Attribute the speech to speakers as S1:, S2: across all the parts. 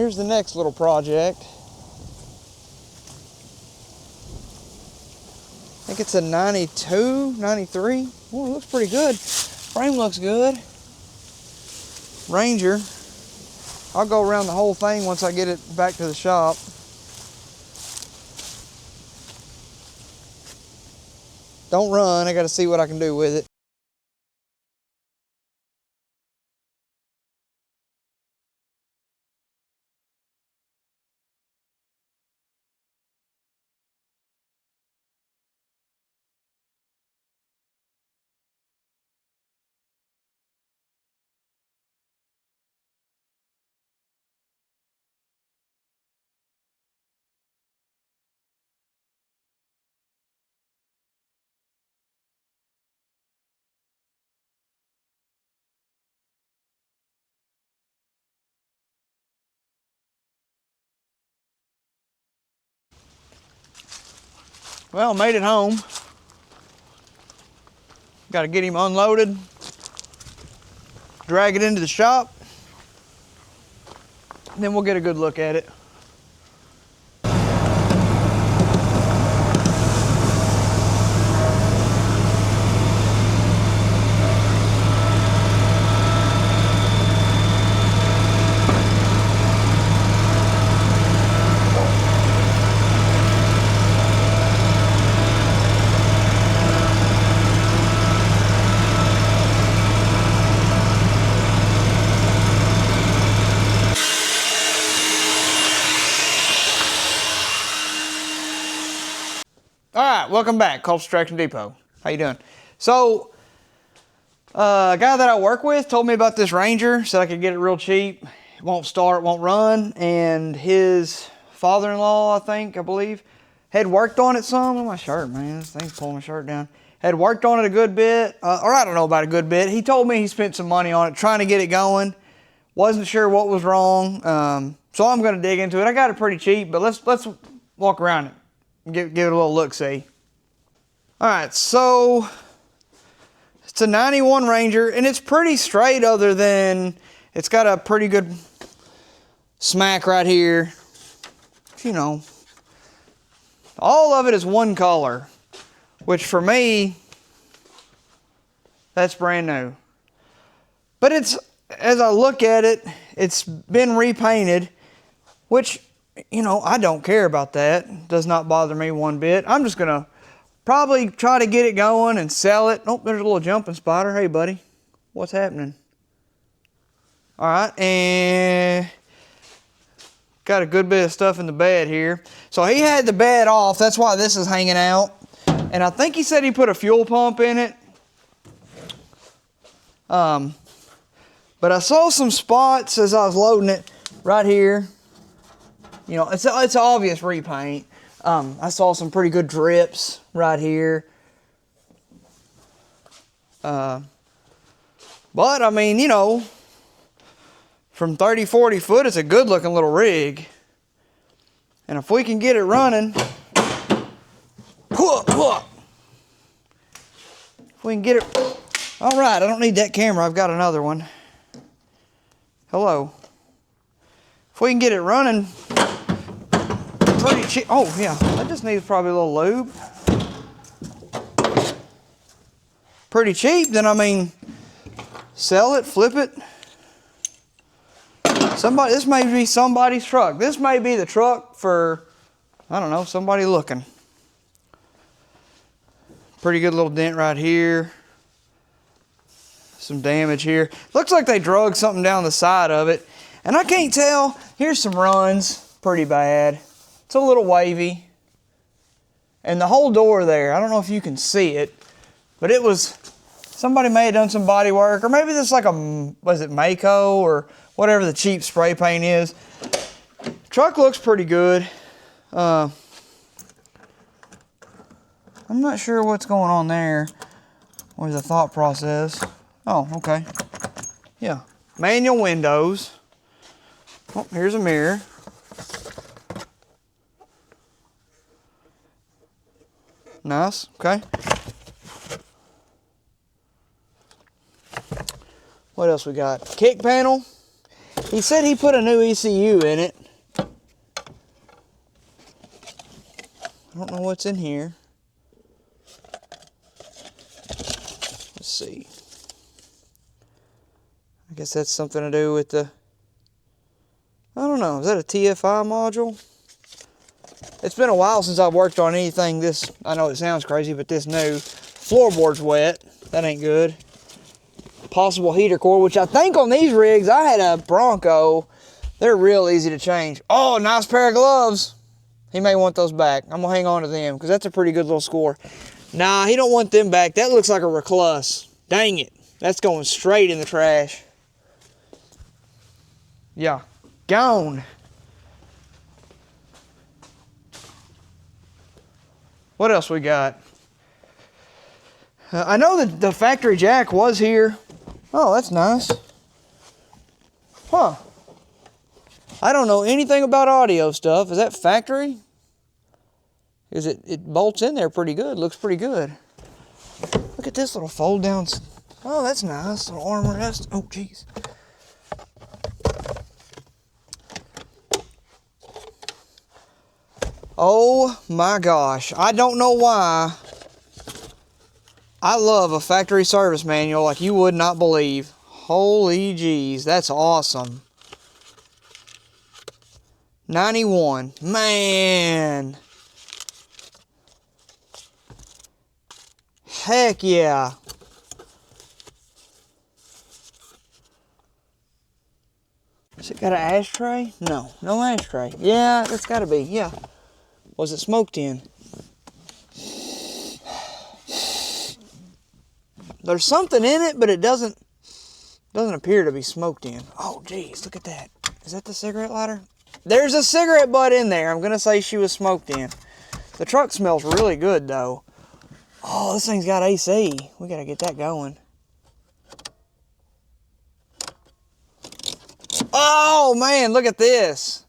S1: here's the next little project. I think it's a 92, 93. Oh, it looks pretty good. Frame looks good. Ranger. I'll go around the whole thing once I get it back to the shop. Don't run, I gotta see what I can do with it. Well, made it home. Got to get him unloaded, drag it into the shop, and then we'll get a good look at it. All right, welcome back, Culp Traction Depot. How you doing? So, a guy that I work with told me about this Ranger, said I could get it real cheap. It won't start, won't run, and his father-in-law, I believe, had worked on it some. Oh, my shirt, man, this thing's pulling my shirt down. Had worked on it a good bit, or I don't know about a good bit. He told me he spent some money on it, trying to get it going. Wasn't sure what was wrong, so I'm gonna dig into it. I got it pretty cheap, but let's walk around it. Give it a little look-see. All right, so it's a 91 Ranger, and it's pretty straight other than it's got a pretty good smack right here. You know, all of it is one color, which for me, that's brand new. But it's, as I look at it, it's been repainted, which, you know, I don't care about that. Does not bother me one bit. I'm just gonna probably try to get it going and sell it. Oh, there's a little jumping spider. Hey, buddy, what's happening? All right, and got a good bit of stuff in the bed here. So he had the bed off. That's why this is hanging out. And I think he said he put a fuel pump in it. But I saw some spots as I was loading it right here. You know, it's obvious repaint. I saw some pretty good drips right here. But I mean, you know, from 30, 40 foot, it's a good looking little rig. And if we can get it running, if we can get it, all right, I don't need that camera, I've got another one. Hello. If we can get it running, pretty cheap. Oh yeah, I just need probably a little lube. Pretty cheap, then I mean, sell it, flip it. This may be somebody's truck. This may be the truck for, I don't know, somebody looking. Pretty good little dent right here. Some damage here. Looks like they drug something down the side of it. And I can't tell. Here's some runs. Pretty bad. It's a little wavy. And the whole door there, I don't know if you can see it, but it was, somebody may have done some body work, or maybe this is like a, was it Mako or whatever the cheap spray paint is. Truck looks pretty good. I'm not sure what's going on there. What is the thought process? Oh, okay. Yeah, manual windows. Oh, here's a mirror. Nice, okay. What else we got? Kick panel. He said he put a new ECU in it. I don't know what's in here. Let's see. I guess that's something to do with the, I don't know, is that a TFI module? It's been a while since I've worked on anything this, I know it sounds crazy, but this new. Floorboard's wet. That ain't good. Possible heater core, which I think on these rigs, I had a Bronco. They're real easy to change. Oh, nice pair of gloves. He may want those back. I'm gonna hang on to them because that's a pretty good little score. Nah, he don't want them back. That looks like a Reclus. Dang it. That's going straight in the trash. Yeah, gone. What else we got? I know that the factory jack was here. Oh, that's nice. Huh. I don't know anything about audio stuff. Is that factory? Is it bolts in there pretty good. Looks pretty good. Look at this little fold down. Oh, that's nice. Little armrest. Oh, jeez. Oh my gosh. I don't know why. I love a factory service manual like you would not believe. Holy jeez, that's awesome. 91, man. Heck yeah. Has it got an ashtray? No, no ashtray. Yeah, it's gotta be, yeah. Was it smoked in? There's something in it, but it doesn't appear to be smoked in. Oh, geez, look at that. Is that the cigarette lighter? There's a cigarette butt in there. I'm going to say she was smoked in. The truck smells really good, though. Oh, this thing's got AC. We got to get that going. Oh, man, look at this.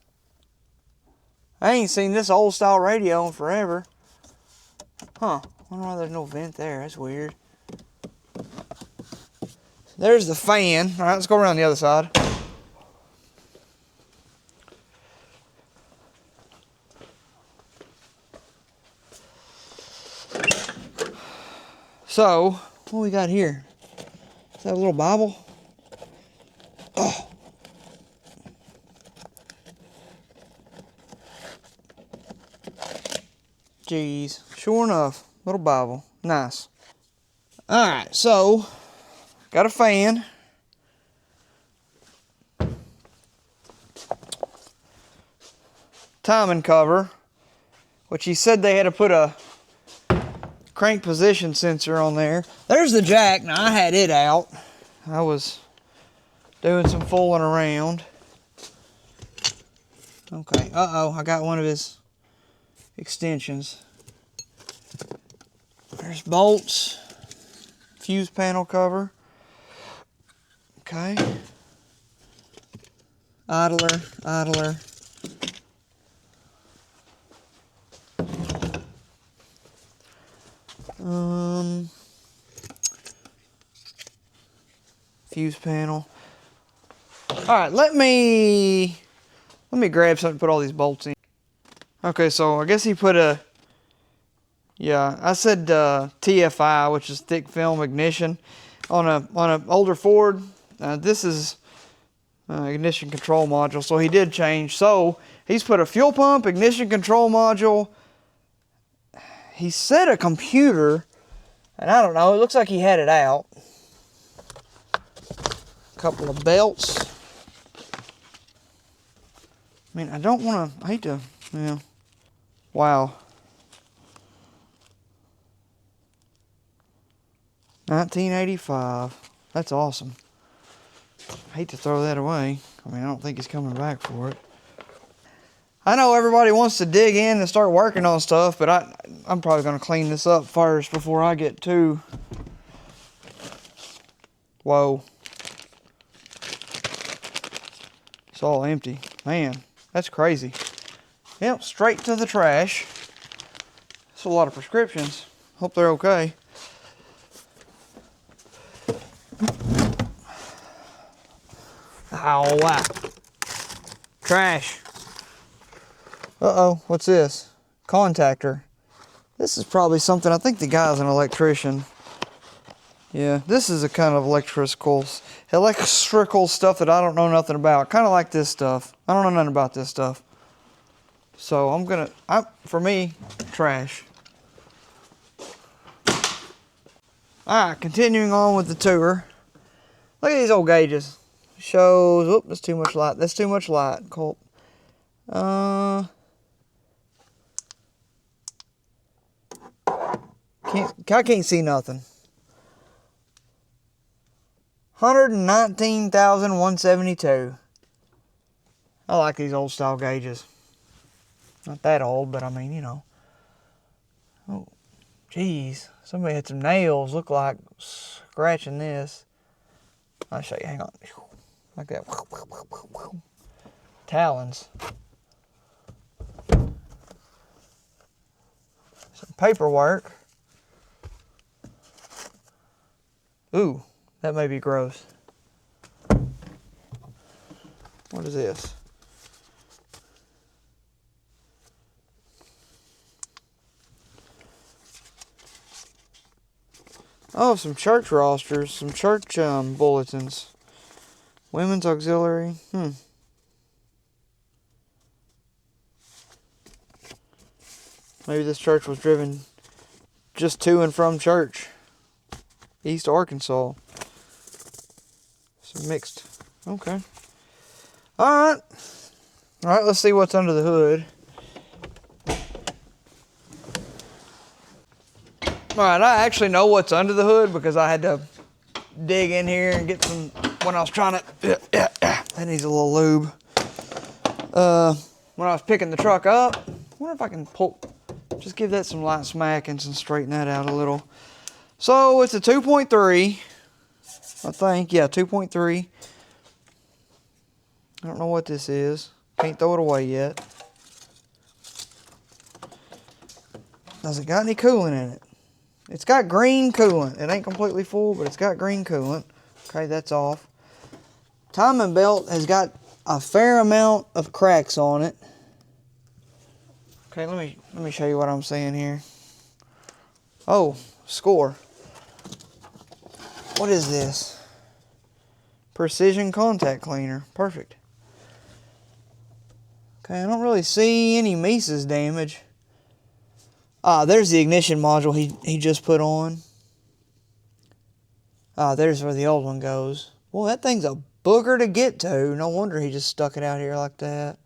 S1: I ain't seen this old style radio in forever. Huh. I wonder why there's no vent there. That's weird. There's the fan. All right, let's go around the other side. So, what we got here? Is that a little Bible? Oh. Jeez. Sure enough, little Bible. Nice. All right, so got a fan. Timing cover, which he said they had to put a crank position sensor on there. There's the jack. Now, I had it out. I was doing some fooling around. Okay, uh-oh, I got one of his extensions. There's bolts. Fuse panel cover. Okay. Idler, idler. Fuse panel. All right, let me grab something to put all these bolts in. Okay, so I guess he put a, yeah, I said TFI, which is thick film ignition, on a older Ford. This is ignition control module, so he did change. So he's put a fuel pump, ignition control module. He said a computer, and I don't know. It looks like he had it out. A couple of belts. I mean, I don't want to. I hate to. Yeah. Wow. 1985. That's awesome. I hate to throw that away. I mean, I don't think he's coming back for it. I know everybody wants to dig in and start working on stuff, but I'm probably going to clean this up first before I get too... Whoa. It's all empty. Man, that's crazy. Yep, straight to the trash. That's a lot of prescriptions. Hope they're okay. Oh, wow. Trash. Uh-oh, what's this? Contactor. This is probably something, I think the guy's an electrician. Yeah, this is a kind of electrical stuff that I don't know nothing about. Kind of like this stuff. I don't know nothing about this stuff. So for me, trash. Alright, continuing on with the tour. Look at these old gauges. Shows, whoop, that's too much light. That's too much light, Culp. I can't see nothing. 119,172. I like these old style gauges. Not that old, but I mean, you know. Oh, geez. Somebody had some nails, look like scratching this. I'll show you, hang on. Like that. Talons. Some paperwork. Ooh, that may be gross. What is this? Oh, some church rosters, some church bulletins. Women's auxiliary. Maybe this church was driven just to and from church. East Arkansas. Some mixed. Okay. Alright. Alright, let's see what's under the hood. Alright, I actually know what's under the hood because I had to dig in here and get some when I was trying to. That needs a little lube. When I was picking the truck up, I wonder if I can just give that some light smackings and straighten that out a little. So it's a 2.3, I think. Yeah, 2.3. I don't know what this is. Can't throw it away yet. Does it got any coolant in it? It's got green coolant. It ain't completely full, but it's got green coolant. Okay, that's off. Timing belt has got a fair amount of cracks on it. Okay, let me show you what I'm seeing here. Oh, score. What is this? Precision contact cleaner. Perfect. Okay, I don't really see any Mises damage. Ah, there's the ignition module he just put on. Ah, there's where the old one goes. Well, that thing's a booger to get to. No wonder he just stuck it out here like that.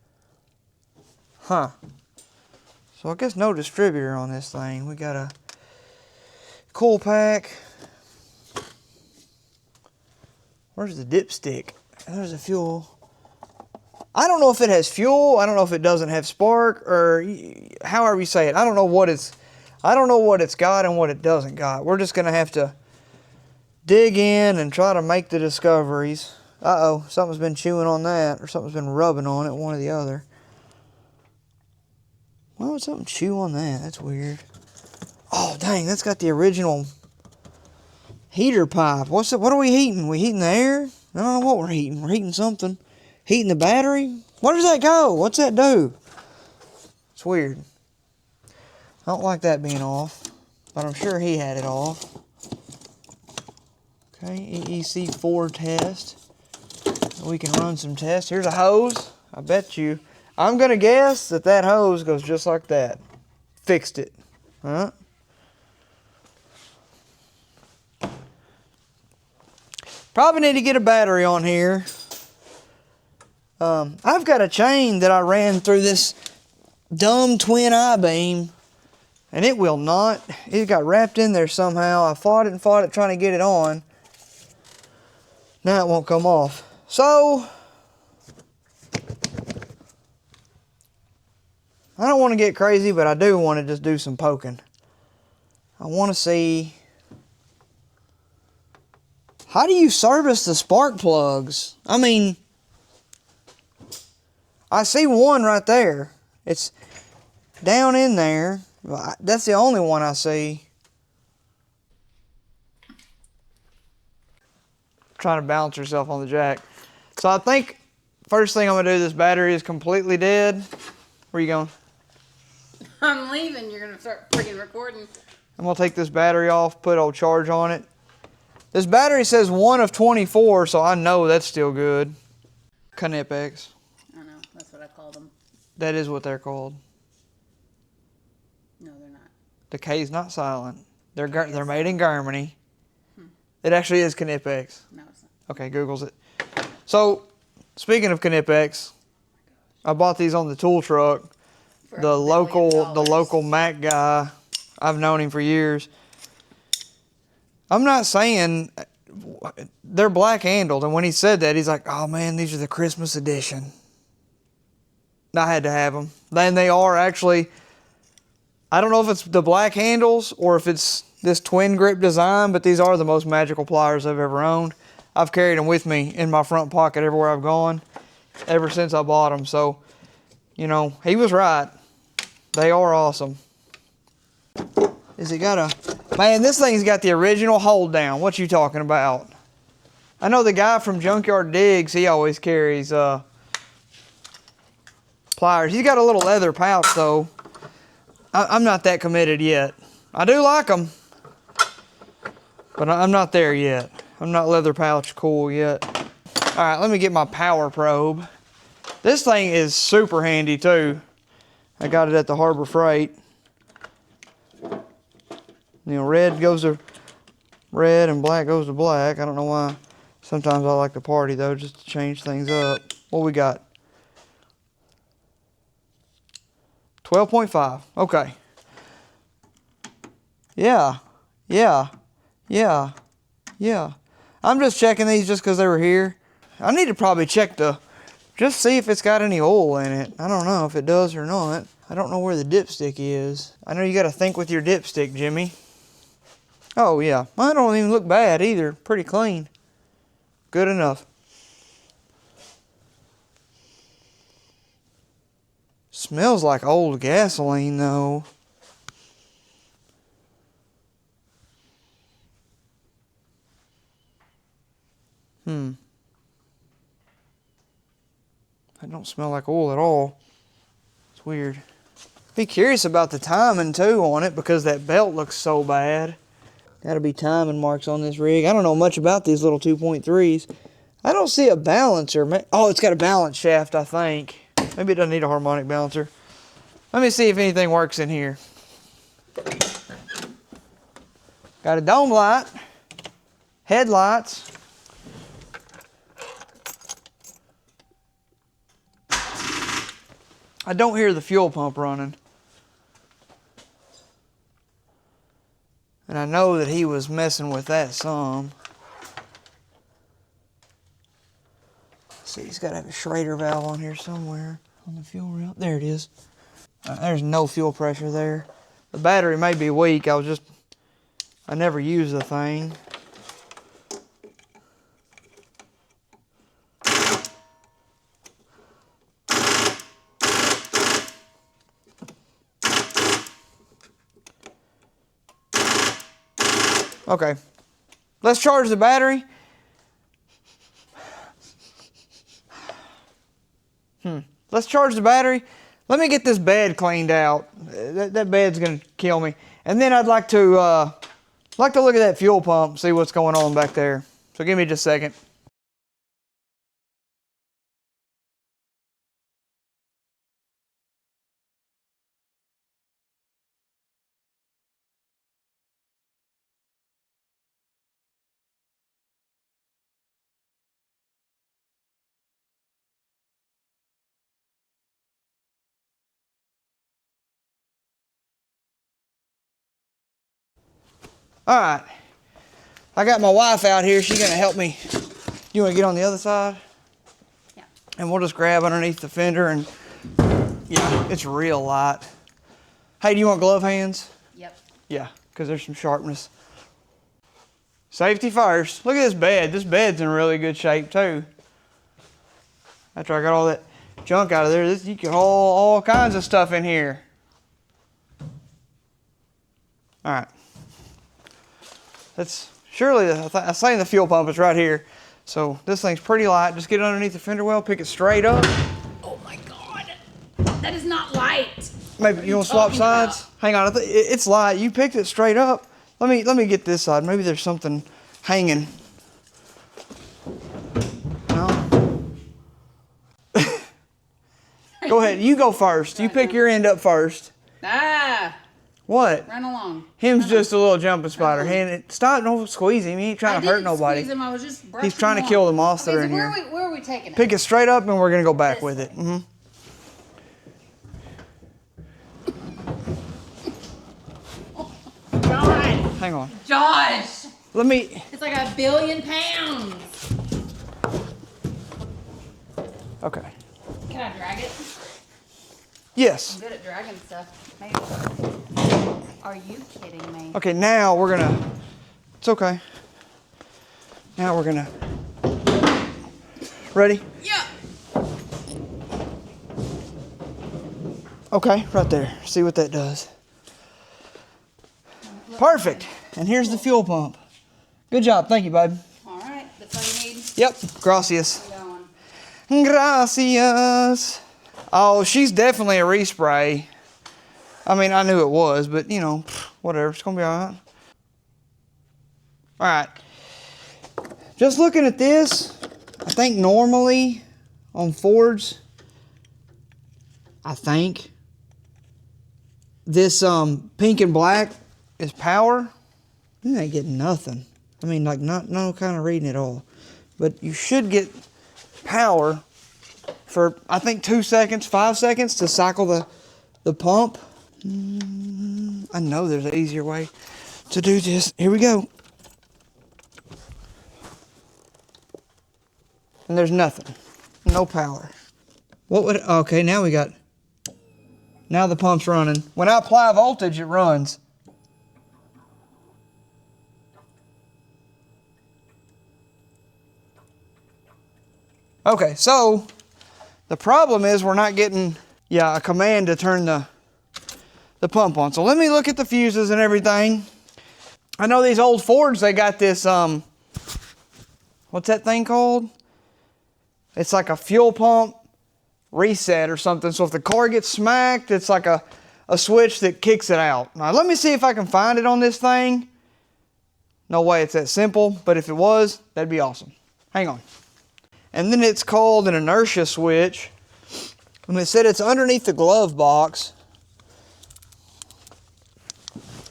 S1: Huh. So I guess no distributor on this thing. We got a coil pack. Where's the dipstick? There's the fuel. I don't know if it has fuel. I don't know if it doesn't have spark, or however you say it. I don't know what it's got and what it doesn't got. We're just gonna have to dig in and try to make the discoveries. Uh-oh, something's been chewing on that, or something's been rubbing on it, one or the other. Why would something chew on that? That's weird. Oh, dang, that's got the original heater pipe. What are we heating? We heating the air? I don't know what we're heating. We're heating something. Heating the battery? Where does that go? What's that do? It's weird. I don't like that being off, but I'm sure he had it off. Okay, EEC4 test. We can run some tests. Here's a hose. I bet you. I'm going to guess that hose goes just like that. Fixed it. Huh? Probably need to get a battery on here. I've got a chain that I ran through this dumb twin I-beam, and it will not. It got wrapped in there somehow. I fought it trying to get it on. Now it won't come off. So I don't want to get crazy, but I do want to just do some poking. I want to see, how do you service the spark plugs? I mean, I see one right there. It's down in there. That's the only one I see. Trying to balance herself on the jack. So I think first thing I'm gonna do, this battery is completely dead. Where you going?
S2: I'm leaving. You're gonna start freaking recording.
S1: I'm gonna take this battery off, put old charge on it. This battery says 1 of 24, so I know that's still good. Knipex.
S2: I know, that's what I call them.
S1: That is what they're called.
S2: No, they're not.
S1: The K's not silent. They're made in Germany. It actually is Knipex.
S2: No, it's not.
S1: Okay, Google's it. So, speaking of Knipex, I bought these on the tool truck.
S2: For
S1: The
S2: $1 billion.
S1: local Mac guy, I've known him for years. I'm not saying they're black handled, and when he said that, he's like, "Oh man, these are the Christmas edition." I had to have them. Then they are actually. I don't know if it's the black handles or if it's this twin grip design, but these are the most magical pliers I've ever owned. I've carried them with me in my front pocket everywhere I've gone ever since I bought them. So, you know, he was right. They are awesome. Is it got a... Man, this thing's got the original hold down. What you talking about? I know the guy from Junkyard Digs, he always carries pliers. He's got a little leather pouch though. I'm not that committed yet. I do like them, but I'm not there yet. I'm not leather pouch cool yet. All right, let me get my power probe. This thing is super handy too. I got it at the Harbor Freight. You know, red goes to red and black goes to black. I don't know why. Sometimes I like to party though, just to change things up. What we got? 12.5. Okay. Yeah. I'm just checking these just because they were here. I need to probably check just see if it's got any oil in it. I don't know if it does or not. I don't know where the dipstick is. I know you got to think with your dipstick, Jimmy. Oh yeah, mine don't even look bad either. Pretty clean. Good enough. Smells like old gasoline though. That don't smell like oil at all. It's weird. Be curious about the timing too on it because that belt looks so bad. Gotta be timing marks on this rig. I don't know much about these little 2.3s. I don't see a balancer. Oh, it's got a balance shaft, I think. Maybe it doesn't need a harmonic balancer. Let me see if anything works in here. Got a dome light, headlights. I don't hear the fuel pump running. And I know that he was messing with that some. Let's see, he's got to have a Schrader valve on here somewhere on the fuel rail. There it is. There's no fuel pressure there. The battery may be weak. I never use the thing. Okay, let's charge the battery. Let's charge the battery. Let me get this bed cleaned out. That bed's gonna kill me. And then I'd like to look at that fuel pump, see what's going on back there. So give me just a second. All right, I got my wife out here. She's gonna help me. You wanna get on the other side?
S2: Yeah.
S1: And we'll just grab underneath the fender and, yeah, it's real light. Hey, do you want glove hands?
S2: Yep.
S1: Yeah, because there's some sharpness. Safety first. Look at this bed. This bed's in really good shape too. After I got all that junk out of there, you can haul all kinds of stuff in here. All right. That's surely, I say the fuel pump is right here. So this thing's pretty light. Just get it underneath the fender well, pick it straight up.
S2: Oh my God. That is not light.
S1: Maybe you want to swap sides? Hang on, it's light. You picked it straight up. Let me get this side. Maybe there's something hanging. No. Go ahead. You go first. You pick your end up first.
S2: Ah.
S1: What?
S2: Run along.
S1: Him's just a little jumping spider. Stop! Don't squeeze him. He ain't trying to hurt nobody.
S2: Squeeze him. I was just brushing
S1: He's trying
S2: him
S1: to kill
S2: off.
S1: the moths that are in here.
S2: Where are we taking it?
S1: Pick it straight up, and we're gonna go back
S2: This
S1: with it.
S2: way. God.
S1: Hang on.
S2: Josh.
S1: Let me.
S2: It's like 1 billion pounds.
S1: Okay.
S2: Can I drag it?
S1: Yes.
S2: I'm good at dragging stuff. Maybe. Are you kidding me?
S1: Okay. Now we're gonna. It's okay. Now we're gonna. Ready?
S2: Yeah.
S1: Okay, right there. See what that does. Perfect. And here's the fuel pump. Good job. Thank you, babe.
S2: All right. That's all you need.
S1: Yep. Gracias.
S2: Going.
S1: Gracias. Oh, she's definitely a respray. I mean, I knew it was, but you know, whatever. It's gonna be all right. All right. Just looking at this, I think normally on Fords, I think this pink and black is power. You ain't getting nothing. I mean, like no kind of reading at all. But you should get power for, I think, 2 seconds, 5 seconds to cycle the pump. I know there's an easier way to do this. Here we go. And there's nothing. No power. What would, okay, now the pump's running. When I apply voltage, it runs. Okay, so the problem is we're not getting, a command to turn the pump on. So let me look at the fuses and everything. I know these old Fords, they got this, what's that thing called? It's like a fuel pump reset or something. So if the car gets smacked, it's like a switch that kicks it out. Now let me see if I can find it on this thing. No way it's that simple, but if it was, that'd be awesome. Hang on. And then it's called an inertia switch. And it said it's underneath the glove box.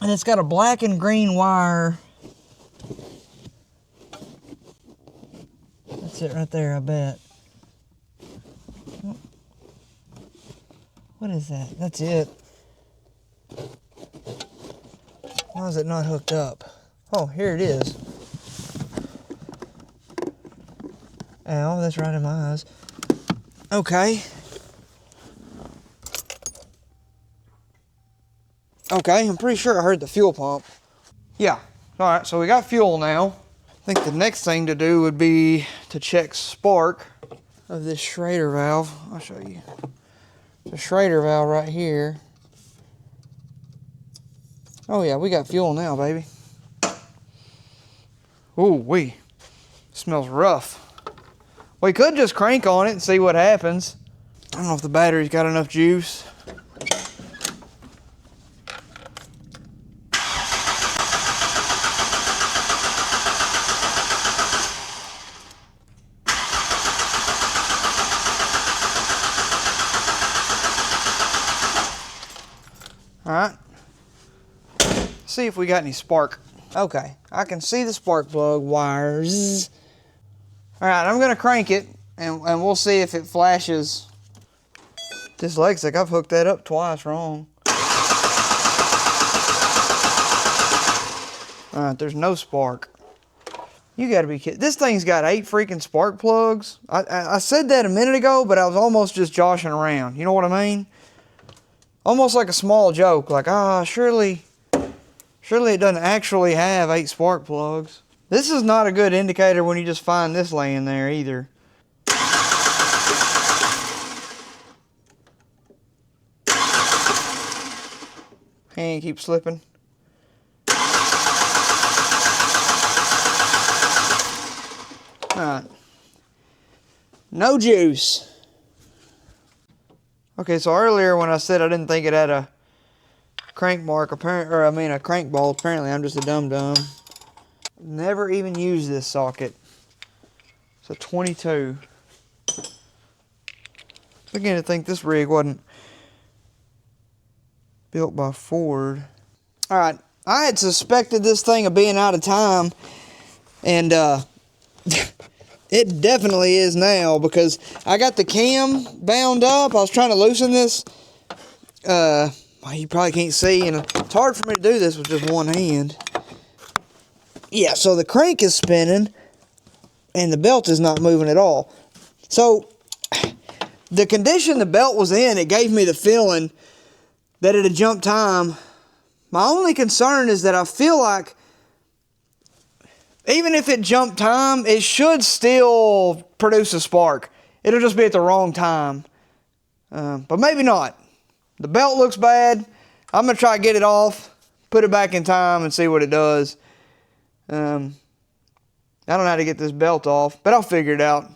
S1: And it's got a black and green wire. That's it right there, I bet. What is that? That's it. Why is it not hooked up? Oh, here it is. Ow, that's right in my eyes. Okay. Okay, I'm pretty sure I heard the fuel pump. Yeah. All right, so we got fuel now. I think the next thing to do would be to check spark of this Schrader valve. I'll show you. The Schrader valve right here. Oh yeah, we got fuel now, baby. Ooh, smells rough. We could just crank on it and see what happens. I don't know if the battery's got enough juice. All right. See if we got any spark. Okay, I can see the spark plug wires. All right, I'm gonna crank it and we'll see if it flashes. This looks like I've hooked that up twice wrong. All right, there's no spark. You gotta be kidding. This thing's got 8 freaking spark plugs. I said that a minute ago, but I was almost just joshing around. You know what I mean? Almost like a small joke, like, surely it doesn't actually have 8 spark plugs. This is not a good indicator when you just find this laying there either. Hand keeps slipping. Alright. No juice. Okay, so earlier when I said I didn't think it had a crank mark, a crank ball, apparently I'm just a dum-dum. Never even used this socket. It's a 22. Beginning to think this rig wasn't built by Ford. Alright, I had suspected this thing of being out of time, and it definitely is now, because I got the cam bound up. I was trying to loosen this. Well, you probably can't see, and it's hard for me to do this with just one hand. Yeah, so the crank is spinning, and the belt is not moving at all. So, the condition the belt was in, it gave me the feeling that it had jumped time. My only concern is that I feel like even if it jumped time, it should still produce a spark. It'll just be at the wrong time. But maybe not. The belt looks bad. I'm going to try to get it off, put it back in time, and see what it does. I don't know how to get this belt off, but I'll figure it out.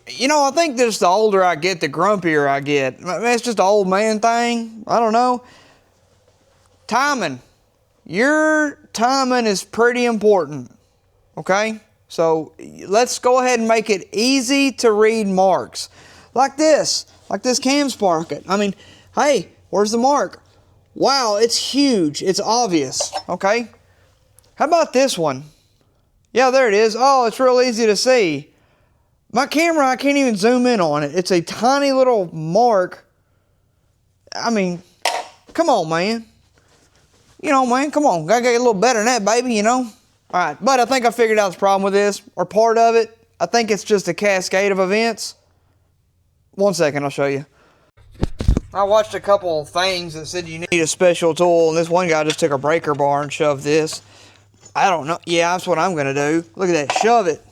S1: You know, I think just the older I get, the grumpier I get. I mean, it's just an old man thing. I don't know. Timing. Your timing is pretty important. Okay? So let's go ahead and make it easy to read marks. Like this cam sprocket. I mean, hey, where's the mark? Wow, it's huge. It's obvious. Okay? How about this one? Yeah, there it is. Oh, it's real easy to see. My camera, I can't even zoom in on it. It's a tiny little mark. I mean, come on, man. You know, man, come on. Gotta get a little better than that, baby, you know? Alright, but I think I figured out the problem with this, or part of it. I think it's just a cascade of events. One second, I'll show you. I watched a couple of things that said you need a special tool, and this one guy just took a breaker bar and shoved this. I don't know. Yeah, that's what I'm gonna do. Look at that, shove it.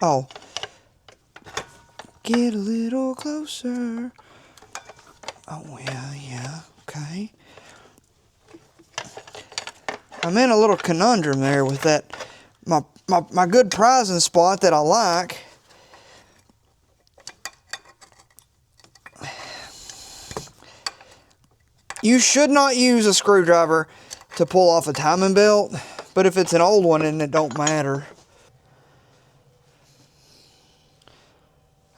S1: Oh. Get a little closer. Oh, yeah, okay. I'm in a little conundrum there with that. My good prizing spot that I like. You should not use a screwdriver to pull off a timing belt, but if it's an old one, then it don't matter.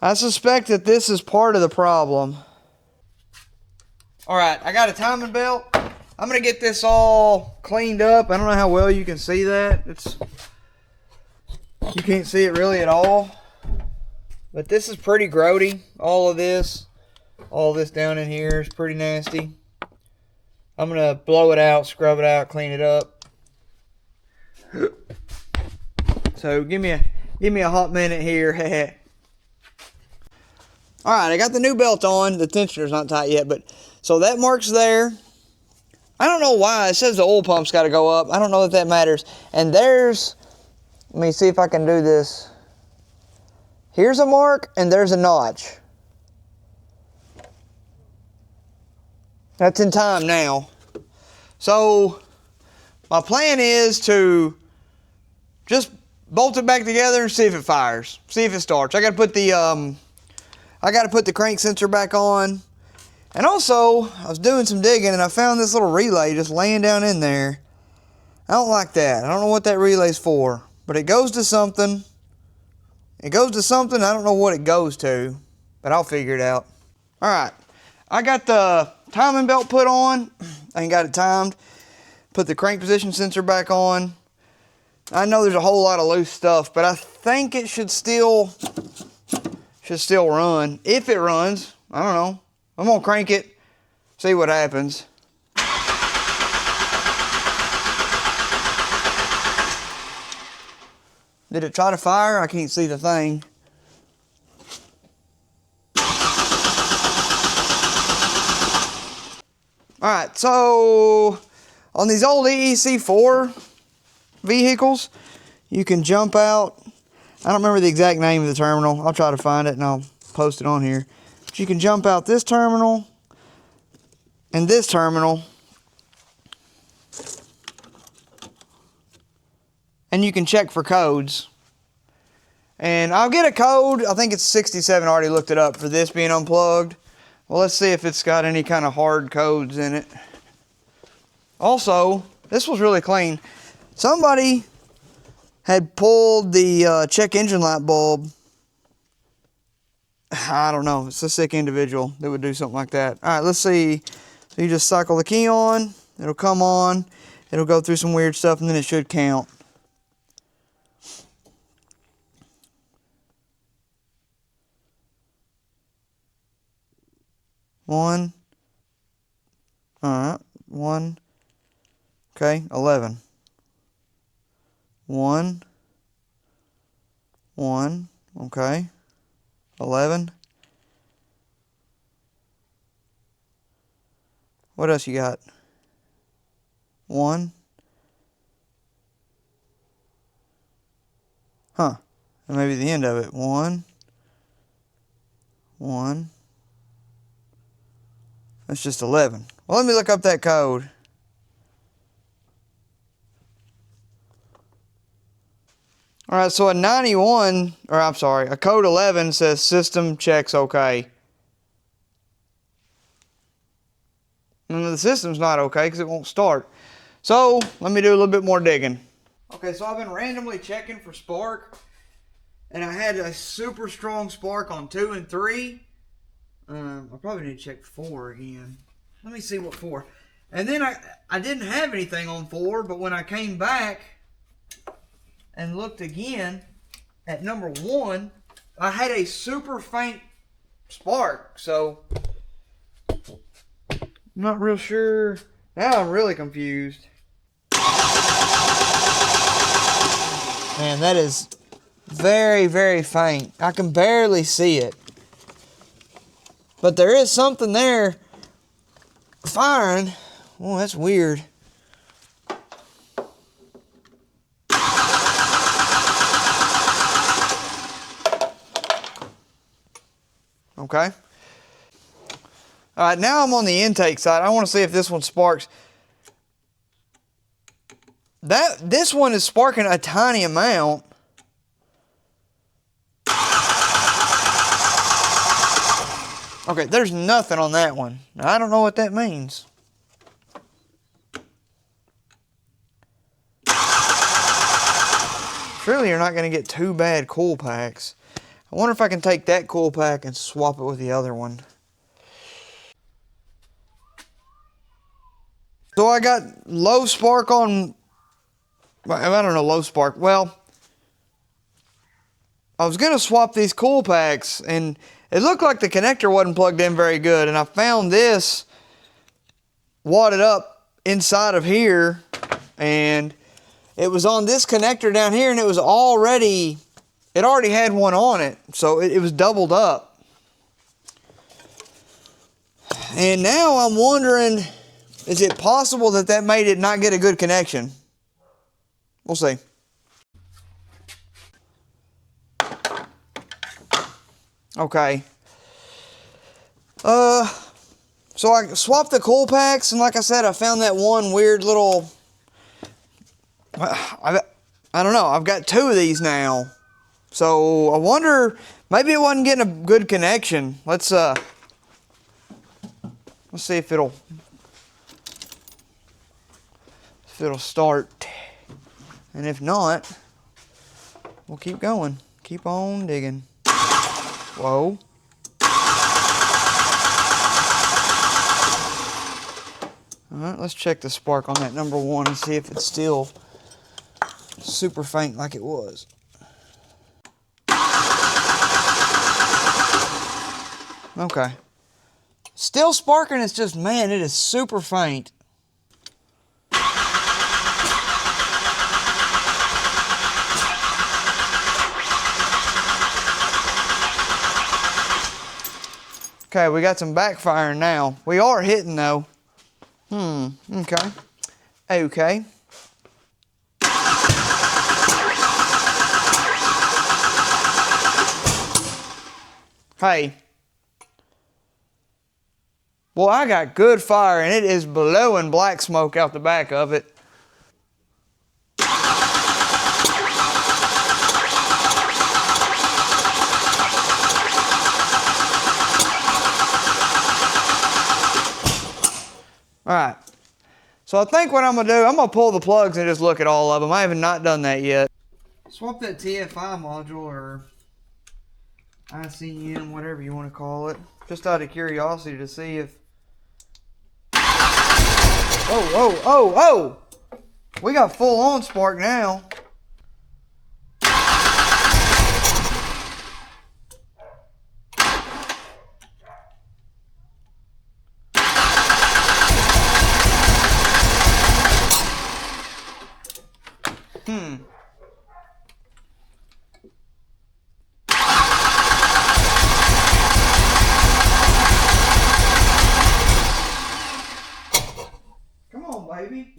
S1: I suspect that this is part of the problem. Alright, I got a timing belt. I'm going to get this all cleaned up. I don't know how well you can see that. You can't see it really at all. But this is pretty grody. All this down in here is pretty nasty. I'm going to blow it out, scrub it out, clean it up. So give me a hot minute here. Alright, I got the new belt on. The tensioner's not tight yet, but so that mark's there. I don't know why. It says the oil pump's got to go up. I don't know if that matters. And let me see if I can do this. Here's a mark, and there's a notch. That's in time now. So, my plan is to just bolt it back together and see if it fires. See if it starts. I got to put the crank sensor back on. And also, I was doing some digging and I found this little relay just laying down in there. I don't like that. I don't know what that relay's for. But it goes to something. I don't know what it goes to. But I'll figure it out. Alright. I got the timing belt put on. I ain't got it timed. Put the crank position sensor back on. I know there's a whole lot of loose stuff, but I think it should still run. If it runs, I don't know. I'm gonna crank it, see what happens. Did it try to fire? I can't see the thing. Alright, so on these old EEC4 vehicles, you can jump out. I don't remember the exact name of the terminal. I'll try to find it and I'll post it on here. But you can jump out this terminal and this terminal and you can check for codes. And I'll get a code. I think it's 67. I already looked it up for this being unplugged. Well, let's see if it's got any kind of hard codes in it. Also, this was really clean. Somebody had pulled the check engine light bulb. I don't know. It's a sick individual that would do something like that. All right, let's see. So you just cycle the key on. It'll come on. It'll go through some weird stuff, and then it should count. One. All right. One. Okay. 11. 1. 1. Okay. 11. What else you got? 1. Huh. And maybe the end of it. 1. 1. That's just 11. Well, let me look up that code. All right, so a 91, or I'm sorry, a code 11 says system checks okay. And the system's not okay because it won't start. So let me do a little bit more digging. Okay, so I've been randomly checking for spark, and I had a super strong spark on 2 and 3. I probably need to check 4 again. Let me see what 4. And then I didn't have anything on 4, but when I came back and looked again at number 1, I had a super faint spark. So I'm not real sure. Now I'm really confused. Man, that is very, very faint. I can barely see it. But there is something there firing. Oh, that's weird. Okay. All right, now I'm on the intake side. I want to see if this one sparks. This one is sparking a tiny amount. Okay, there's nothing on that one. I don't know what that means. Surely you're not going to get 2 bad cool packs. I wonder if I can take that cool pack and swap it with the other one. So I got low spark on, I don't know, low spark. Well, I was going to swap these cool packs, and it looked like the connector wasn't plugged in very good, and I found this wadded up inside of here, and it was on this connector down here, and it already had one on it, so it was doubled up. And now I'm wondering, is it possible that made it not get a good connection? We'll see. Okay. So I swapped the cool packs, and like I said, I found that one weird little, I don't know, I've got 2 of these now. So I wonder, maybe it wasn't getting a good connection. Let's see if it'll start. And if not, we'll keep going. Keep on digging. Whoa. Alright, let's check the spark on that number 1 and see if it's still super faint like it was. Okay. Still sparking, it's just, man, it is super faint. Okay, we got some backfiring now. We are hitting though. Okay. Okay. Hey. Well, I got good fire, and it is blowing black smoke out the back of it. All right. So I think what I'm gonna do, I'm gonna pull the plugs and just look at all of them. I haven't not done that yet. Swap that TFI module or ICM, whatever you want to call it, just out of curiosity to see if. Oh! We got full on spark now. Come on, baby.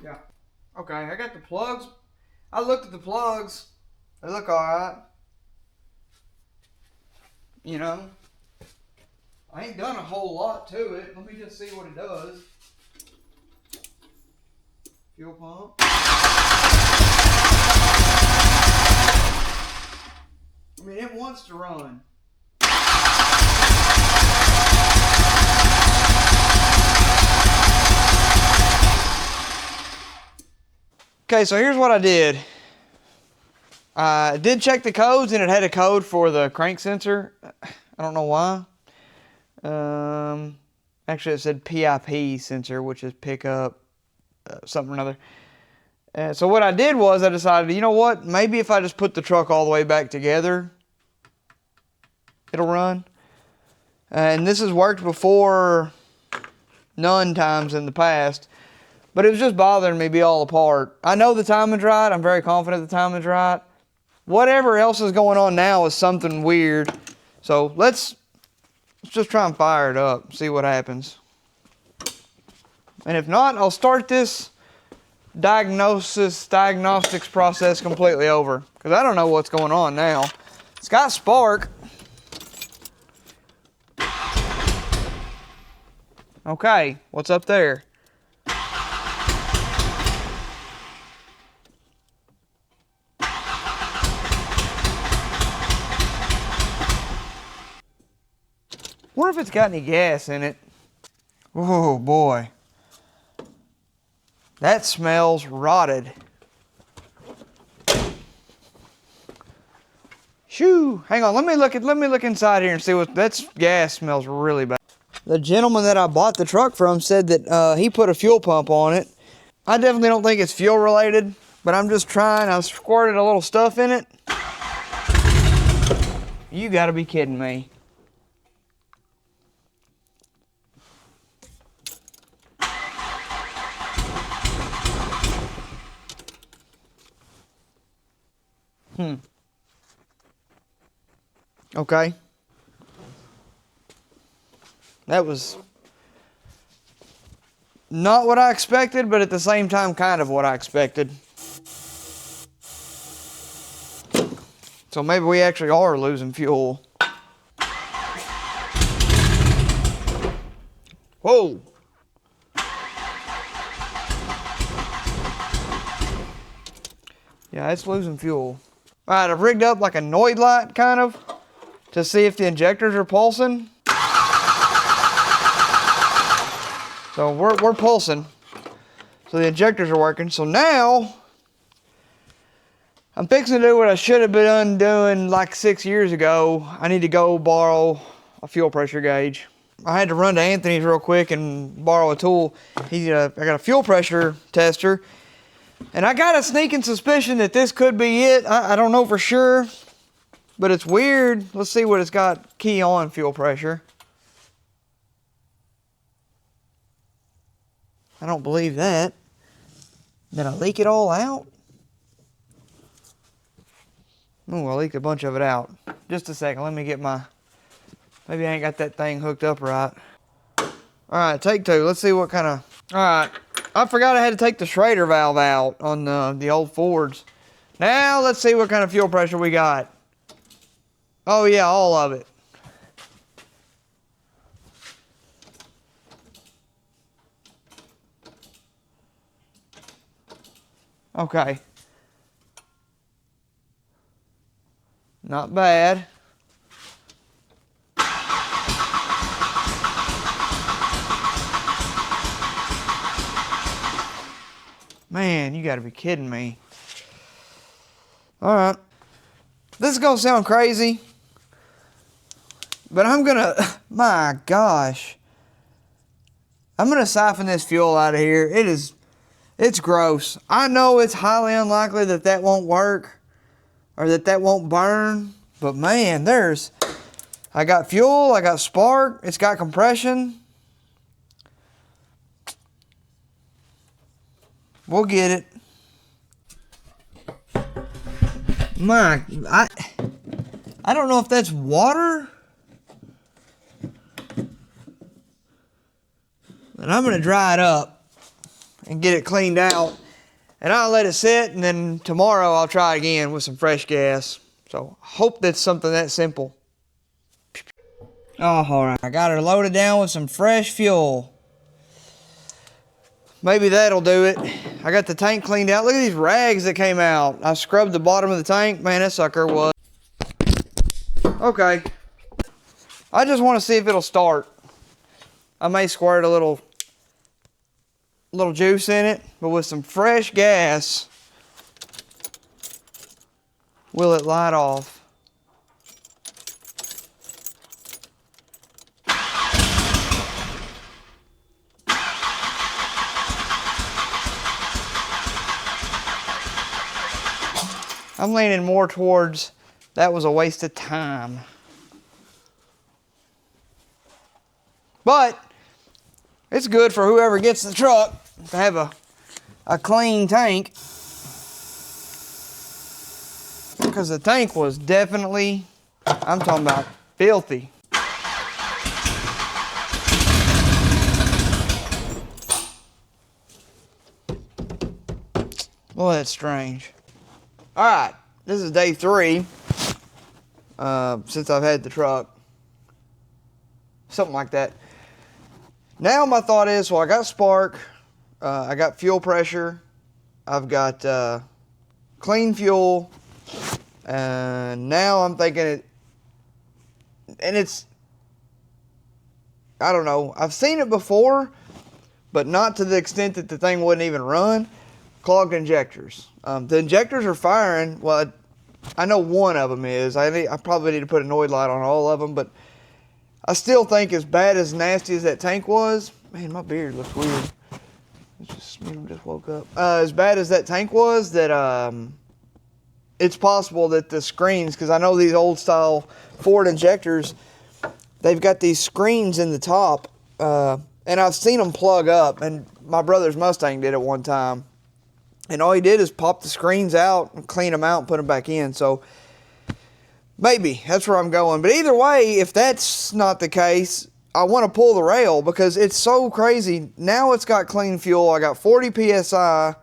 S1: Yeah. Okay, I got the plugs. I looked at the plugs. They look alright. You know, I ain't done a whole lot to it. Let me just see what it does. Fuel pump. I mean, it wants to run. Okay, so here's what I did. I did check the codes, and it had a code for the crank sensor. I don't know why. Actually, it said PIP sensor, which is pickup something or another. So what I did was I decided, you know what? Maybe if I just put the truck all the way back together, it'll run. And this has worked before none times in the past. But it was just bothering me to be all apart. I know the timing's right. I'm very confident the timing's right. Whatever else is going on now is something weird. So let's just try and fire it up, see what happens. And if not, I'll start this diagnostics process completely over. Because I don't know what's going on now. It's got spark. Okay, what's up there? Wonder if it's got any gas in it. Oh boy. That smells rotted. Shoo! Hang on, let me look inside here and see what that gas smells really bad. The gentleman that I bought the truck from said that he put a fuel pump on it. I definitely don't think it's fuel related, but I'm just trying. I squirted a little stuff in it. You gotta be kidding me. Okay. That was not what I expected, but at the same time, kind of what I expected. So maybe we actually are losing fuel. Whoa! Yeah, it's losing fuel. Alright, I've rigged up like a Noid light, kind of, to see if the injectors are pulsing. So we're pulsing. So the injectors are working. So now, I'm fixing to do what I should have been doing like 6 years ago. I need to go borrow a fuel pressure gauge. I had to run to Anthony's real quick and borrow a tool. I got a fuel pressure tester. And I got a sneaking suspicion that this could be it. I don't know for sure, but it's weird. Let's see what it's got. Key on fuel pressure. I don't believe that. Did I leak it all out? Oh, I leaked a bunch of it out. Just a second, let me get my... Maybe I ain't got that thing hooked up right. Alright, take two. Let's see what kind of... Alright, I forgot I had to take the Schrader valve out on the old Fords. Now, let's see what kind of fuel pressure we got. Oh yeah, all of it. Okay. Not bad. Man, you gotta be kidding me. Alright. This is gonna sound crazy, but I'm gonna, my gosh. I'm gonna siphon this fuel out of here. It's gross. I know it's highly unlikely that that won't work or that won't burn, but man, I got fuel, I got spark, it's got compression. We'll get it. I don't know if that's water. And I'm going to dry it up and get it cleaned out. And I'll let it sit, and then tomorrow I'll try again with some fresh gas. So I hope that's something that simple. Oh, all right. I got her loaded down with some fresh fuel. Maybe that'll do it. I got the tank cleaned out. Look at these rags that came out. I scrubbed the bottom of the tank. Man, that sucker was. Okay. I just want to see if it'll start. I may squirt a little juice in it, but with some fresh gas, will it light off? I'm leaning more towards that was a waste of time. But it's good for whoever gets the truck to have a clean tank. Because the tank was definitely, I'm talking about filthy. Well, that's strange. Alright, this is day 3 since I've had the truck. Something like that. Now my thought is, well, I got spark, I got fuel pressure, I've got clean fuel, and now I'm thinking I don't know, I've seen it before, but not to the extent that the thing wouldn't even run. Clogged injectors. The injectors are firing. Well, I know one of them is. I probably need to put a noid light on all of them, but I still think as bad as nasty as that tank was, man, my beard looks weird. Just woke up. As bad as that tank was, that it's possible that the screens, because I know these old style Ford injectors, they've got these screens in the top, and I've seen them plug up, and my brother's Mustang did it one time. And all he did is pop the screens out and clean them out and put them back in. So maybe that's where I'm going. But either way, if that's not the case, I want to pull the rail because it's so crazy. Now it's got clean fuel. I got 40 PSI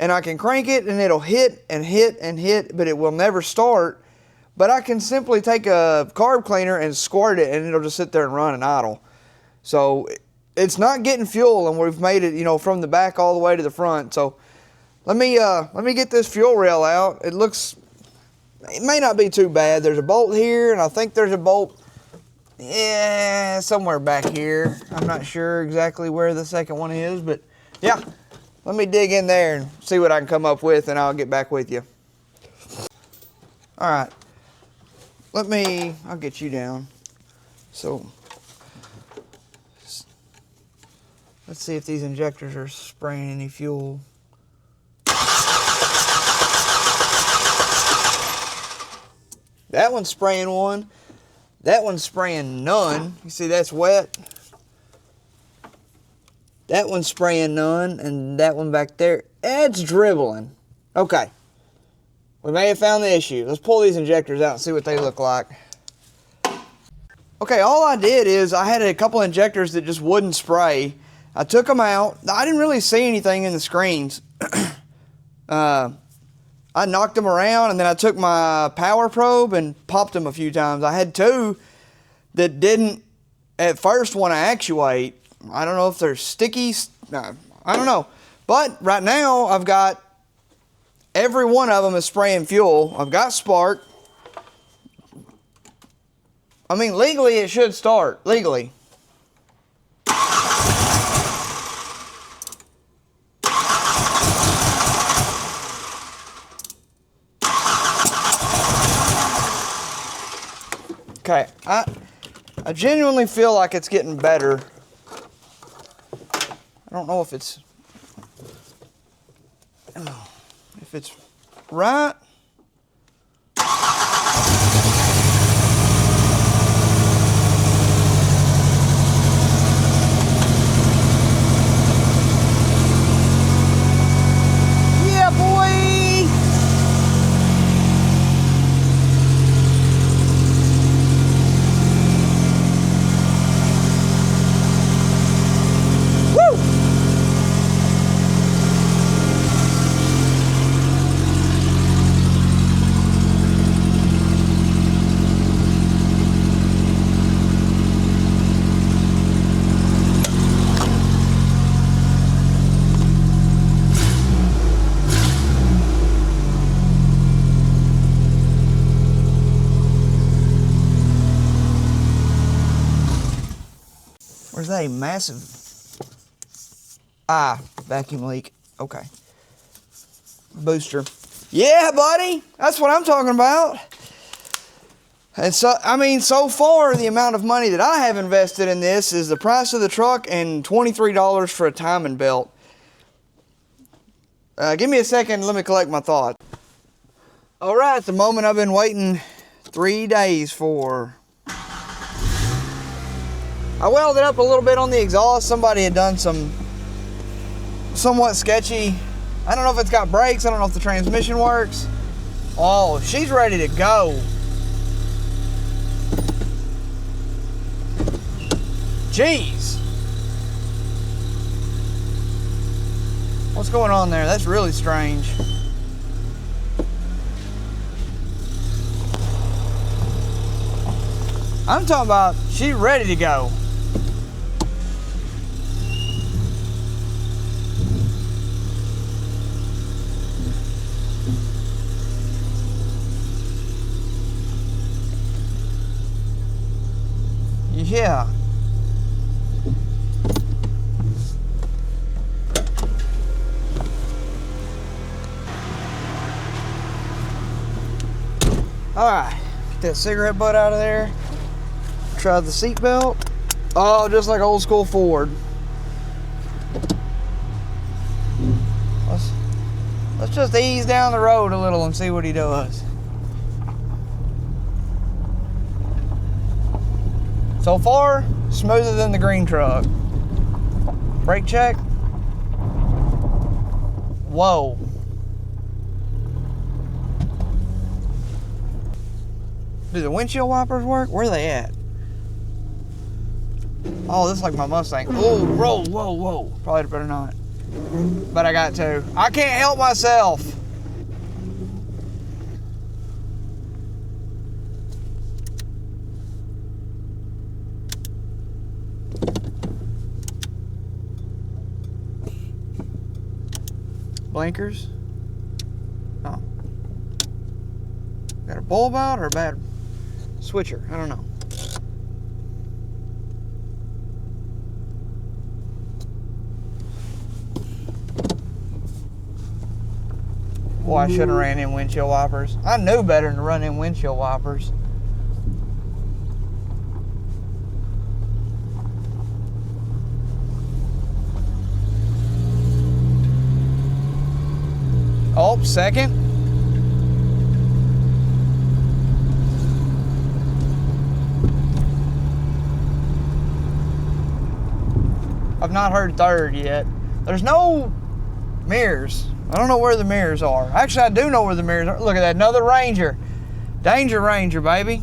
S1: and I can crank it and it'll hit and hit and hit, but it will never start. But I can simply take a carb cleaner and squirt it and it'll just sit there and run and idle. So it's not getting fuel, and we've made it, from the back all the way to the front. So let me get this fuel rail out. It may not be too bad. There's a bolt here, and I think there's a bolt, somewhere back here. I'm not sure exactly where the second one is, but yeah. Let me dig in there and see what I can come up with, and I'll get back with you. All right. I'll get you down. So, let's see if these injectors are spraying any fuel. That one's spraying one. That one's spraying none. You see that's wet. That one's spraying none, and that one back there, it's dribbling. Okay. We may have found the issue. Let's pull these injectors out and see what they look like. Okay, all I did is I had a couple injectors that just wouldn't spray. I took them out. I didn't really see anything in the screens. I knocked them around, and then I took my power probe and popped them a few times. I had 2 that didn't at first want to actuate. I don't know if they're sticky. I don't know. But right now, I've got every one of them is spraying fuel. I've got spark. I mean, legally it should start. Legally. Okay, I genuinely feel like it's getting better. I don't know if it's right. Yeah, boy. Where's that? A massive vacuum leak. Okay. Booster. Yeah, buddy. That's what I'm talking about. And so, I mean, so far, the amount of money that I have invested in this is the price of the truck and $23 for a timing belt. Give me a second. Let me collect my thought. All right, the moment I've been waiting 3 days for. I welded up a little bit on the exhaust. Somebody had done some somewhat sketchy. I don't know if it's got brakes. I don't know if the transmission works. Oh, she's ready to go. Jeez. What's going on there? That's really strange. I'm talking about she's ready to go. Yeah. All right, get that cigarette butt out of there. Try the seat belt. Oh, just like old school Ford. Let's just ease down the road a little and see what he does. So far, smoother than the green truck. Brake check. Whoa. Do the windshield wipers work? Where are they at? Oh, this is like my Mustang. Oh, roll, whoa, whoa. Probably better not. But I got to. I can't help myself. Blinkers. Oh. Got a bulb out or a bad switcher? I don't know. Boy, I shouldn't have ran in windshield wipers. I knew better than to run in windshield wipers. Oh, second. I've not heard third yet. There's no mirrors. I don't know where the mirrors are. Actually, I do know where the mirrors are. Look at that, another Ranger. Danger Ranger, baby.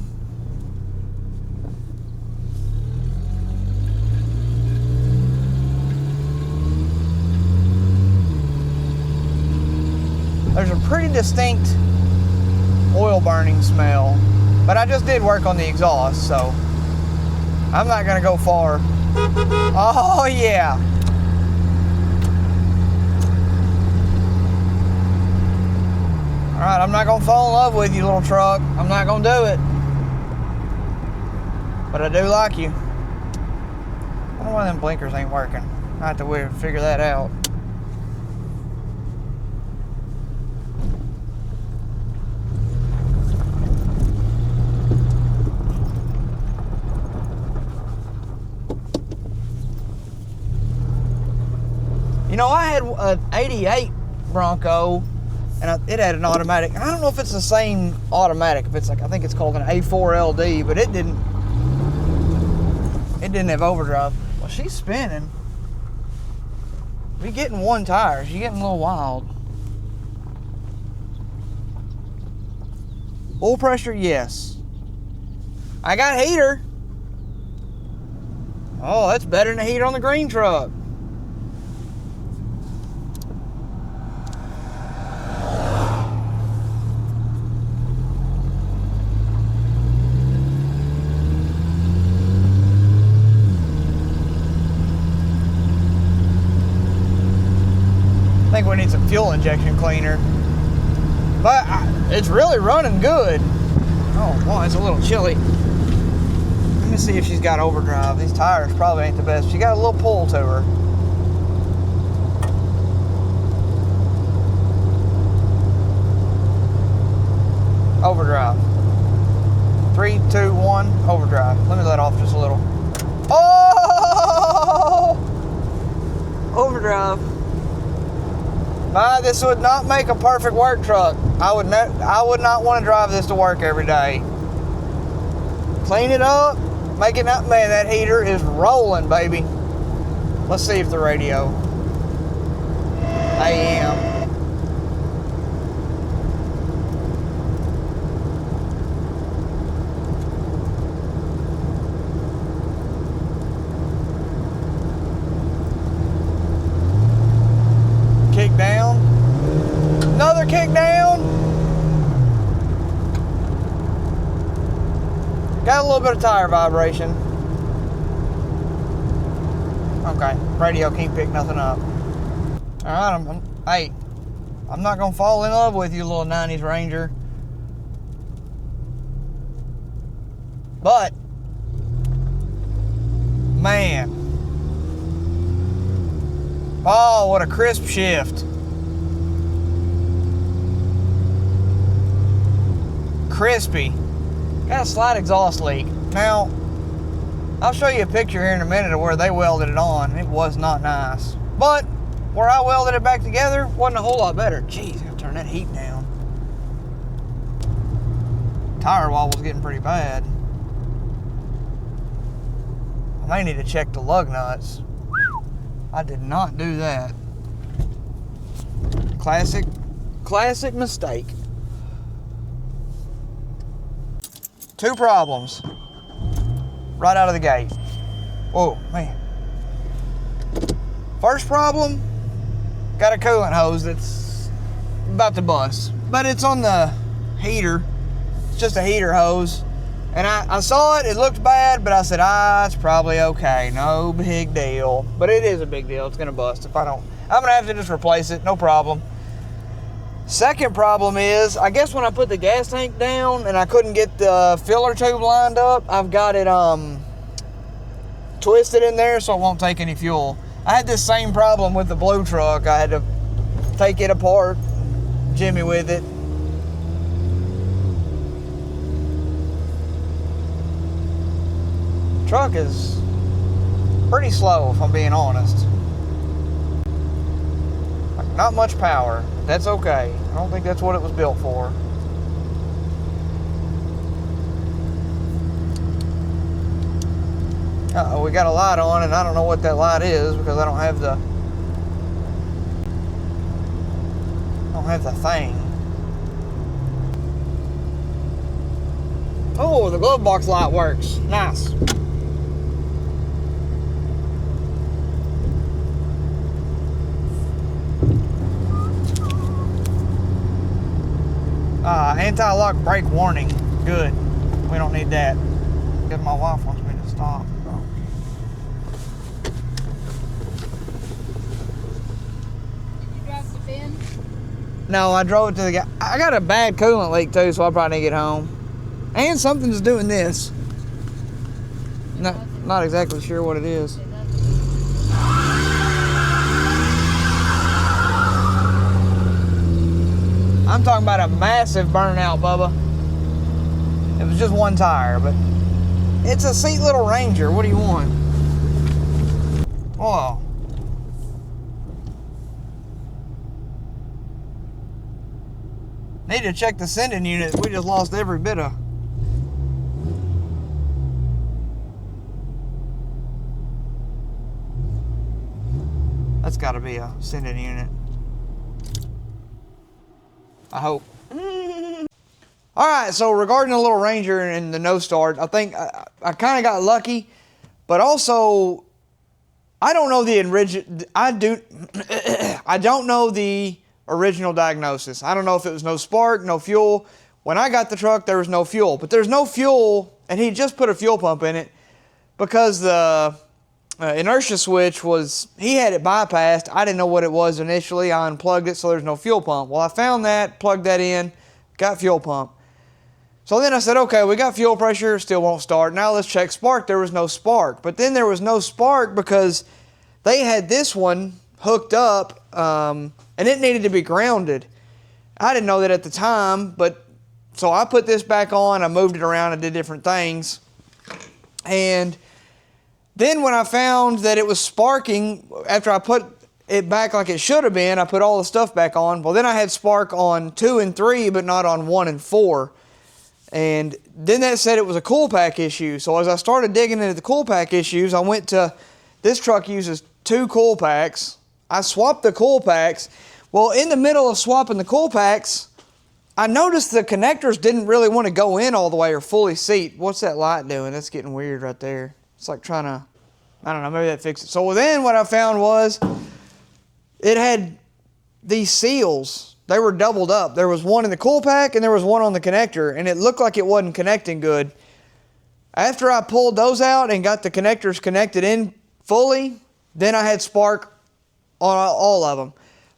S1: There's a pretty distinct oil burning smell, but I just did work on the exhaust, so I'm not gonna go far. Oh yeah. All right, I'm not gonna fall in love with you, little truck. I'm not gonna do it. But I do like you. I wonder why them blinkers ain't working. I have to figure that out. You know, I had an 88 Bronco, and it had an automatic. I don't know if it's the same automatic. If it's like, I think it's called an A4LD, but it didn't have overdrive. Well, she's spinning. You're getting one tire. She's getting a little wild. Oil pressure, yes. I got heater. Oh, that's better than the heater on the green truck. I think we need some fuel injection cleaner. But it's really running good. Oh, boy, it's a little chilly. Let me see if she's got overdrive. These tires probably ain't the best. She got a little pull to her. Overdrive. 3, 2, 1, overdrive. Let me let off just a little. Oh! Overdrive. This would not make a perfect work truck. I would not want to drive this to work every day. Clean it up, make it up. Man, that heater is rolling, baby. Let's see if the radio. AM. Kick down. Another kick down. Got a little bit of tire vibration. Okay, radio can't pick nothing up. Alright, hey, I'm not gonna fall in love with you, little 90s Ranger. But, man. Oh, what a crisp shift. Crispy. Got a slight exhaust leak. Now, I'll show you a picture here in a minute of where they welded it on. It was not nice. But, where I welded it back together, wasn't a whole lot better. Jeez, I gotta turn that heat down. Tire wall was getting pretty bad. I may need to check the lug nuts. I did not do that. Classic mistake. 2 problems right out of the gate. Whoa, man. First problem, got a coolant hose that's about to bust, but it's on the heater. It's just a heater hose. And I saw it looked bad, but I said, it's probably okay. No big deal. But it is a big deal. It's gonna bust if I don't. I'm gonna have to just replace it, no problem. Second problem is, I guess when I put the gas tank down and I couldn't get the filler tube lined up, I've got it twisted in there so it won't take any fuel. I had this same problem with the blue truck. I had to take it apart, jimmy with it. Truck is pretty slow, if I'm being honest. Like, not much power. That's okay. I don't think that's what it was built for. Uh-oh, we got a light on, and I don't know what that light is because I don't have the thing. Oh, the glove box light works. Nice. Anti-lock brake warning. Good. We don't need that. Because my wife wants me to stop.
S2: Did you drive to Ben?
S1: No, I drove it to the guy. I got a bad coolant leak too, so I probably need to get home. And something's doing this. Not exactly sure what it is. I'm talking about a massive burnout, Bubba. It was just one tire, but it's a sweet little Ranger. What do you want? Oh. Need to check the sending unit. We just lost every bit of. That's got to be a sending unit. I hope. All right, so regarding the little Ranger and the no start, I think I kind of got lucky, but also I don't know the original. I don't know the original diagnosis. I don't know if it was no spark, no fuel. When I got the truck, there was no fuel, but there's no fuel, and he just put a fuel pump in it because the inertia switch he had it bypassed. I didn't know what it was initially. I unplugged it, so there's no fuel pump. Well, I found that, plugged that in, got fuel pump. So then I said, okay, we got fuel pressure, still won't start. Now let's check spark. There was no spark. But then there was no spark because they had this one hooked up, and it needed to be grounded. I didn't know that at the time, but so I put this back on, I moved it around, I did different things. And then when I found that it was sparking, after I put it back like it should have been, I put all the stuff back on. Well, then I had spark on 2 and 3, but not on 1 and 4. And then that said it was a cool pack issue. So as I started digging into the cool pack issues, I went to, this truck uses 2 cool packs. I swapped the cool packs. Well, in the middle of swapping the cool packs, I noticed the connectors didn't really want to go in all the way or fully seat. What's that light doing? That's getting weird right there. It's like trying to, I don't know, maybe that fixed it. So then what I found was it had these seals. They were doubled up. There was one in the cool pack and there was one on the connector, and it looked like it wasn't connecting good. After I pulled those out and got the connectors connected in fully, then I had spark on all of them.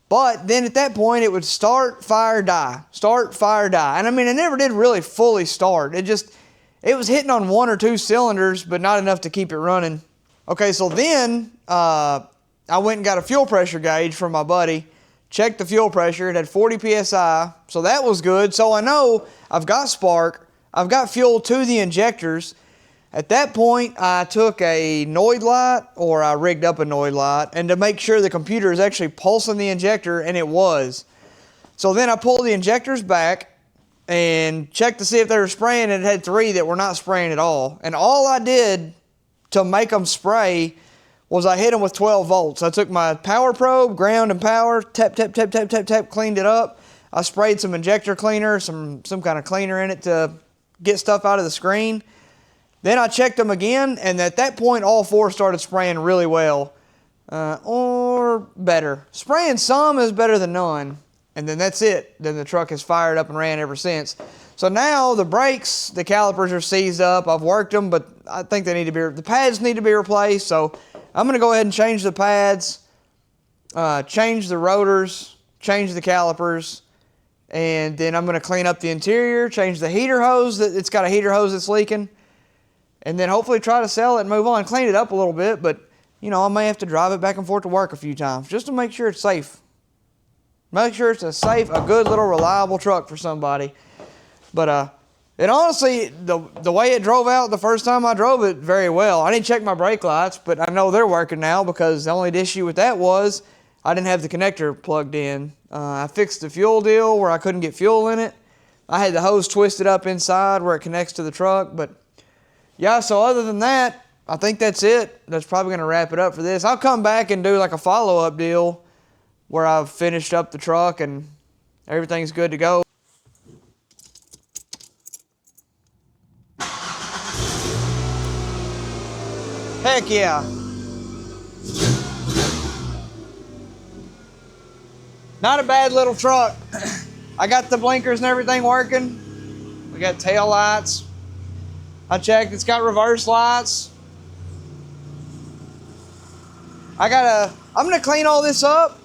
S1: But then at that point it would start, fire, die. Start, fire, die. And I mean, it never did really fully start. It was hitting on 1 or 2 cylinders, but not enough to keep it running. Okay, so then I went and got a fuel pressure gauge from my buddy. Checked the fuel pressure. It had 40 psi, so that was good. So I know I've got spark. I've got fuel to the injectors. At that point, I took a Noid light, or I rigged up a Noid light, and to make sure the computer is actually pulsing the injector, and it was. So then I pulled the injectors back and checked to see if they were spraying, and it had 3 that were not spraying at all. And all I did to make them spray was I hit them with 12 volts. I took my power probe, ground and power, tap, tap, tap, tap, tap, tap, cleaned it up. I sprayed some injector cleaner, some kind of cleaner in it to get stuff out of the screen. Then I checked them again, and at that point, all 4 started spraying really well. Or better. Spraying some is better than none. And then that's it. Then the truck has fired up and ran ever since. So now the brakes, the calipers are seized up. I've worked them, but I think the pads need to be replaced. So I'm going to go ahead and change the pads, change the rotors, change the calipers, and then I'm going to clean up the interior, change the heater hose. It's got a heater hose that's leaking, and then hopefully try to sell it and move on. Clean it up a little bit, but you know, I may have to drive it back and forth to work a few times just to make sure it's safe. Make sure it's a good little reliable truck for somebody. But and honestly, the way it drove out the first time I drove it, very well. I didn't check my brake lights, but I know they're working now because the only issue with that was I didn't have the connector plugged in. I fixed the fuel deal where I couldn't get fuel in it. I had the hose twisted up inside where it connects to the truck. But yeah, so other than that, I think that's it. That's probably going to wrap it up for this. I'll come back and do like a follow-up deal where I've finished up the truck and everything's good to go. Heck yeah. Not a bad little truck. I got the blinkers and everything working. We got tail lights. I checked, it's got reverse lights. I'm gonna clean all this up.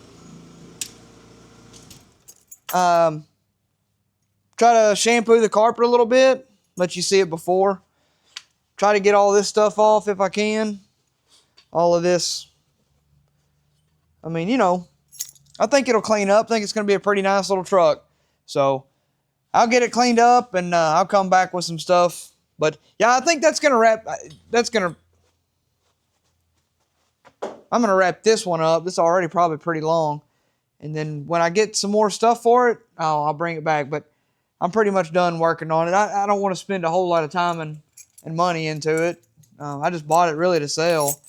S1: Try to shampoo the carpet a little bit, let you see it before. try to get all this stuff off if I can. All of this. I mean, you know, I think it'll clean up. I think it's going to be a pretty nice little truck. So I'll get it cleaned up and I'll come back with some stuff. But yeah, I think that's going to wrap. I'm going to wrap this one up. This is already probably pretty long. And then when I get some more stuff for it, I'll bring it back. But I'm pretty much done working on it. I don't want to spend a whole lot of time and money into it. I just bought it really to sell.